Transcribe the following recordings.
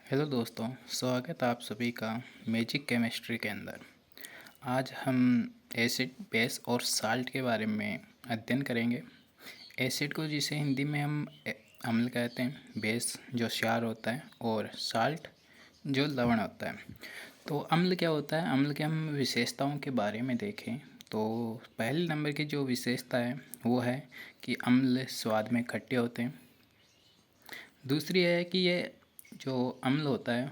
Hello दोस्तों, स्वागत है आप सभी का मैजिक केमिस्ट्री के अंदर। आज हम एसिड, बेस और साल्ट के बारे में अध्ययन करेंगे। एसिड को जिसे हिंदी में हम अम्ल कहते हैं, बेस जो क्षार होता है और साल्ट जो लवण होता है। तो अम्ल क्या होता है? अम्ल के हम विशेषताओं के बारे में देखें तो पहले नंबर की जो विशेषता है वो है कि अम्ल स्वाद में खट्टे होते हैं। दूसरी है कि ये जो अम्ल होता है,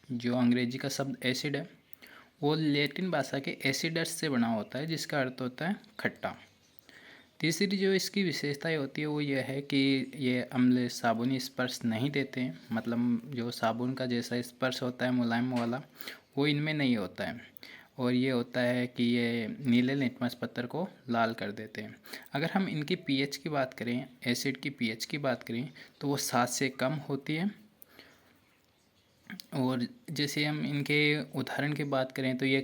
जो अंग्रेजी का शब्द एसिड है, वो लैटिन भाषा के एसिडस से बना होता है, जिसका अर्थ होता है खट्टा। तीसरी जो इसकी विशेषताएं होती है वो ये है कि ये अम्ल साबुनी स्पर्श नहीं देते हैं, मतलब जो साबुन का जैसा स्पर्श होता है मुलायम वाला, वो इनमें नहीं होता है। और ये होता है कि ये नीले लिटमस पत्थर को लाल कर देते हैं। अगर हम इनकी पीएच की बात करें, एसिड की पीएच की बात करें, तो वो 7 से कम होती है। और जैसे हम इनके उदाहरण की बात करें तो ये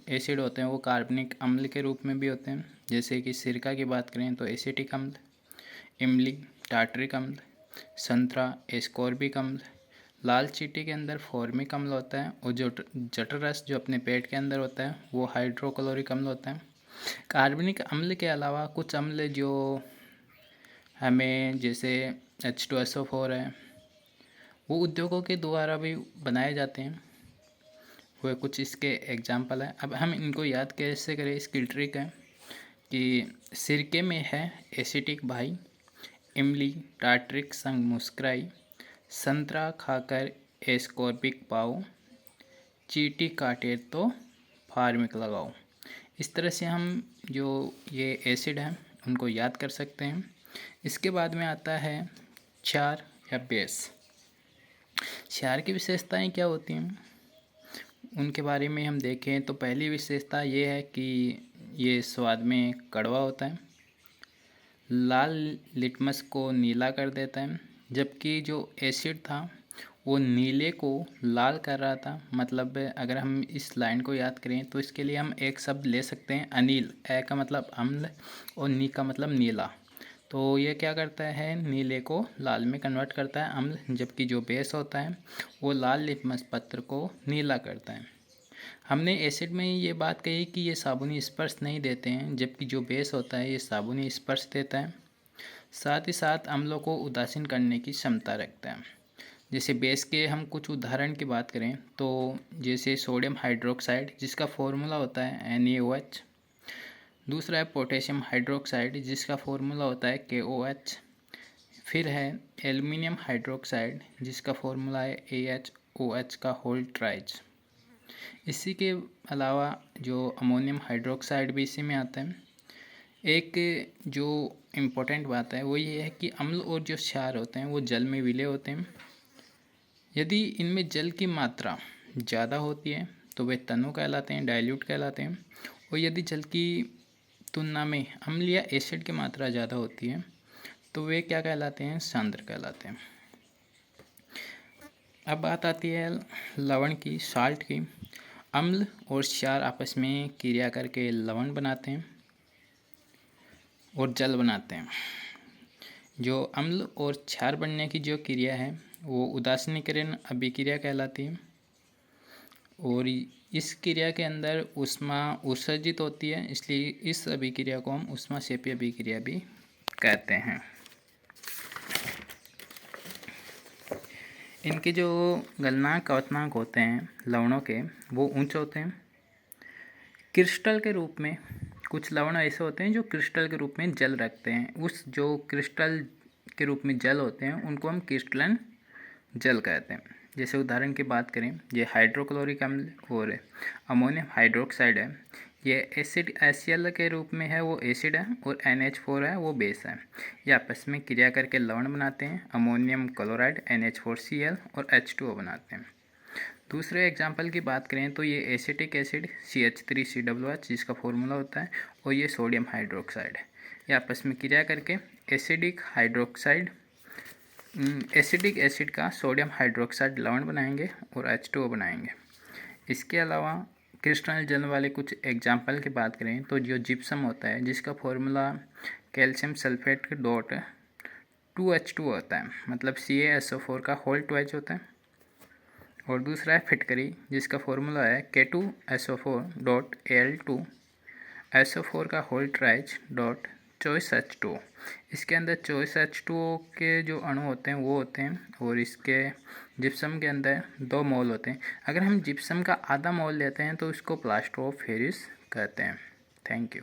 एसिड होते हैं वो कार्बनिक अम्ल के रूप में भी होते हैं। जैसे कि सिरका की बात करें तो एसिटिक अम्ल, इमली टार्टरिक अम्ल, संतरा एस्कॉर्बिक अम्ल, लाल चींटी के अंदर फॉर्मिक अम्ल होता है, और जो जठररस जो अपने पेट के अंदर होता है वो हाइड्रोक्लोरिक अम्ल होता है। कार्बनिक अम्ल के अलावा कुछ अम्ल जो हमें, जैसे H2SO4 है, वो उद्योगों के द्वारा भी बनाए जाते हैं। वो कुछ इसके एग्जाम्पल है। अब हम इनको याद कैसे करें, इसकी ट्रिक है कि सिरके में है एसिटिक भाई, इमली टार्ट्रिक संग मुस्कुराई, संतरा खाकर एस्कॉर्बिक पाओ, चींटी काटे तो फार्मिक लगाओ। इस तरह से हम जो ये एसिड हैं उनको याद कर सकते हैं। इसके बाद में आता है क्षार या बेस। क्षार की विशेषताएं क्या होती हैं उनके बारे में हम देखें तो पहली विशेषता ये है कि ये स्वाद में कड़वा होता है, लाल लिटमस को नीला कर देता है, जबकि जो एसिड था वो नीले को लाल कर रहा था। मतलब अगर हम इस लाइन को याद करें तो इसके लिए हम एक शब्द ले सकते हैं अनील। ए का मतलब अम्ल और नी का मतलब नीला। तो ये क्या करता है, नीले को लाल में कन्वर्ट करता है अम्ल, जबकि जो बेस होता है वो लाल लिटमस पत्र को नीला करता है। हमने एसिड में ये बात कही कि ये साबुनी स्पर्श नहीं देते हैं, जबकि जो बेस होता है ये साबुनी स्पर्श देता है। साथ ही साथ अम्लों को उदासीन करने की क्षमता रखता है। जैसे बेस के हम कुछ उदाहरण की बात करें तो जैसे सोडियम हाइड्रोक्साइड, जिसका फॉर्मूला होता है NaOH। दूसरा है पोटेशियम हाइड्रोक्साइड, जिसका फॉर्मूला होता है KOH। फिर है एल्युमिनियम हाइड्रोक्साइड, जिसका फॉर्मूला है AHOH का होल ट्राइज। इसी के अलावा जो अमोनियम हाइड्रोक्साइड भी इसी में आता है। एक जो इम्पोर्टेंट बात है वो ये है कि अम्ल और जो क्षार होते हैं वो जल में विलय होते हैं। यदि इनमें जल की मात्रा ज़्यादा होती है तो वे तनु कहलाते हैं, डाइल्यूट कहलाते हैं। और यदि जल की तुलना में अम्ल या एसिड की मात्रा ज़्यादा होती है तो वे क्या कहलाते हैं, सांद्र कहलाते हैं। अब बात आती है लवण की, साल्ट की। अम्ल और क्षार आपस में क्रिया करके लवण बनाते हैं और जल बनाते हैं। जो अम्ल और क्षार बनने की जो क्रिया है वो उदासीनीकरण अभिक्रिया कहलाती है, और इस क्रिया के अंदर ऊष्मा उत्सर्जित होती है, इसलिए इस अभिक्रिया को हम ऊष्माक्षेपी अभिक्रिया भी कहते हैं। इनके जो गलनांक क्वथनांक होते हैं लवणों के, वो ऊंचे होते हैं। क्रिस्टल के रूप में कुछ लवण ऐसे होते हैं जो क्रिस्टल के रूप में जल रखते हैं। उस जो क्रिस्टल के रूप में जल होते हैं उनको हम क्रिस्टलन जल कहते हैं। जैसे उदाहरण की बात करें, ये हाइड्रोक्लोरिक अम्ल और अमोनियम हाइड्रोक्साइड है, ये एसिड HCl के रूप में है, वो एसिड है, और NH4 है, वो बेस है। ये आपस में क्रिया करके लवण बनाते हैं, अमोनियम क्लोराइड NH4Cl और H2O बनाते हैं। दूसरे एग्जाम्पल की बात करें तो ये एसिटिक एसिड CH3COOH, जिसका फॉर्मूला होता है, और ये सोडियम हाइड्रोक्साइड है। ये आपस में क्रिया करके एसिडिक एसिड का सोडियम हाइड्रोक्साइड लवण बनाएंगे और H2O बनाएंगे। इसके अलावा क्रिस्टल जल वाले कुछ एग्जाम्पल की बात करें तो जो जिप्सम होता है, जिसका formula calcium sulphate dot 2H2 होता है, मतलब CaSO4 का होल ट्वाइज होता है। और दूसरा है फिटकरी, जिसका फॉर्मूला है K2SO4.Al2SO4 का whole tries dot choice H2O। इसके अंदर चॉइस H2O के जो अणु होते हैं वो होते हैं, और इसके जिप्सम के अंदर 2 मोल होते हैं। अगर हम जिप्सम का आधा मोल लेते हैं तो इसको प्लास्टर ऑफ पेरिस कहते हैं। Thank you.